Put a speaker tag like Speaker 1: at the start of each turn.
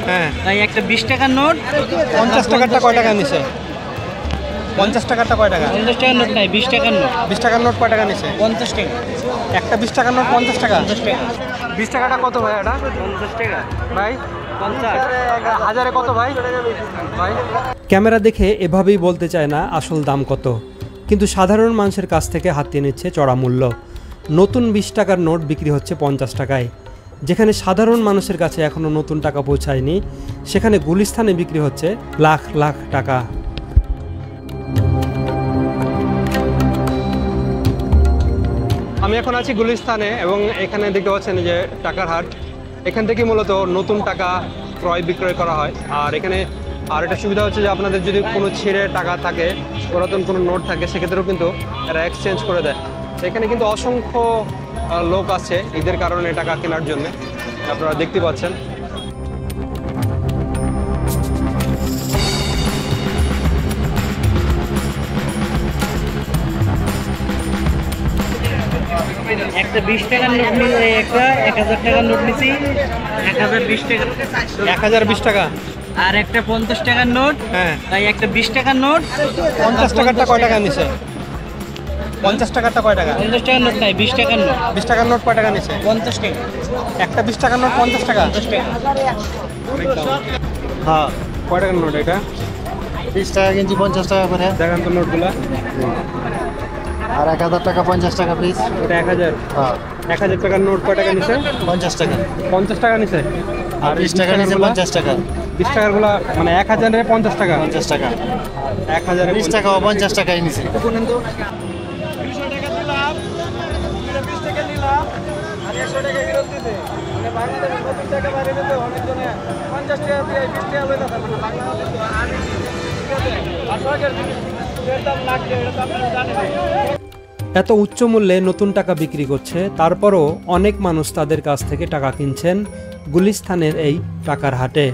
Speaker 1: হ্যাঁ
Speaker 2: তাই একটা 20 টাকার নোট।
Speaker 1: 50 টাকারটা কয় টাকা নিছে? 50 টাকারটা কয় টাকা?
Speaker 2: 50 টাকার নোট নাই, 20 টাকার নোট।
Speaker 1: 20 টাকার নোট কয় টাকা নিছে?
Speaker 2: 50 টাকা।
Speaker 1: একটা 20 টাকার নোট 50 টাকা?
Speaker 2: 50 টাকা।
Speaker 1: 20 টাকাটা কত ভাই এটা?
Speaker 2: 50 টাকা
Speaker 1: ভাই
Speaker 2: 50
Speaker 1: হাজারে কত ভাই? ভাই
Speaker 3: ক্যামেরা দেখে এভাবেই বলতে চায় না আসল দাম কত, কিন্তু সাধারণ মানুষের কাছ থেকে হাতিয়ে নিচ্ছে চড়া মূল্য। নতুন 20 টাকার নোট বিক্রি হচ্ছে 50 টাকায়। যেখানে সাধারণ মানুষের কাছে এখনও নতুন টাকা পৌঁছায়নি, সেখানে গুলিস্তানে বিক্রি হচ্ছে লাখ লাখ টাকা।
Speaker 1: আমি এখন আছি গুলিস্তানে এবং এখানে দেখতে পাচ্ছেন যে টাকার হাট। এখান থেকে মূলত নতুন টাকা ক্রয় বিক্রয় করা হয়। আর এখানে আর একটা সুবিধা হচ্ছে যে আপনাদের যদি কোনো ছিঁড়ে টাকা থাকে, পুরাতন কোনো নোট থাকে, সেক্ষেত্রেও কিন্তু এরা এক্সচেঞ্জ করে দেয়। এখানে কিন্তু অসংখ্য লোক আছে ঈদের কারণে টাকা কেনার জন্য, আপনারা দেখতে পাচ্ছেন।
Speaker 2: একটা 20 টাকার নোট নিয়ে একটা 1000 টাকার নোট নিছি, 1020 টাকা।
Speaker 1: 1020 টাকা।
Speaker 2: আর একটা 50 টাকার নোট।
Speaker 1: হ্যাঁ
Speaker 2: তাই একটা 20 টাকার নোট।
Speaker 1: 50 টাকারটা কয় টাকা নিছে? 50 টাকারটা কয় টাকা?
Speaker 2: 50 টাকার নোট নাই, 20 টাকার নোট।
Speaker 1: 20 টাকার নোট কয় টাকা নিছে?
Speaker 2: 50 টাকা।
Speaker 1: একটা 20 টাকার নোট 50 টাকা?
Speaker 2: 50 টাকা।
Speaker 1: হ্যাঁ কয় টাকার নোট এটা?
Speaker 4: 20 টাকা কিনছি 50 টাকা করে।
Speaker 1: দেখান তো নোটগুলা।
Speaker 4: আর 1000 টাকা 50 টাকা পিস।
Speaker 1: ওটা 1000।
Speaker 4: হ্যাঁ
Speaker 1: 1000 টাকার নোট কয় টাকা নিছে?
Speaker 4: 50 টাকা।
Speaker 1: 50 টাকা নিছে।
Speaker 4: আর 20 টাকা নিচে 50 টাকা।
Speaker 1: 20 টাকার গুলা মানে 1000-এ 50 টাকা।
Speaker 4: 50 টাকা।
Speaker 1: 1000-এ
Speaker 4: 20 টাকা ও 50 টাকাই নিছে।
Speaker 1: 200 টাকা দিলাম, 20 টাকা নিলাম আর 100 টাকা ফেরত দিতে। মানে বাংলাদেশে 20 টাকা বাইরে দিতে অনেকজনে 50 টাকা দিয়ে 20 টাকা লইতে পারে না। বাংলাদেশে তো আর ঠিক আছে 8000 এর দাম লাগবে, এটা তো আপনারা জানেন।
Speaker 3: এত উচ্চ মূল্যে নতুন টাকা বিক্রি করছে, তারপরও অনেক মানুষ তাদের কাছ থেকে টাকা কিনছেন গুলিস্তানের এই টাকার হাটে।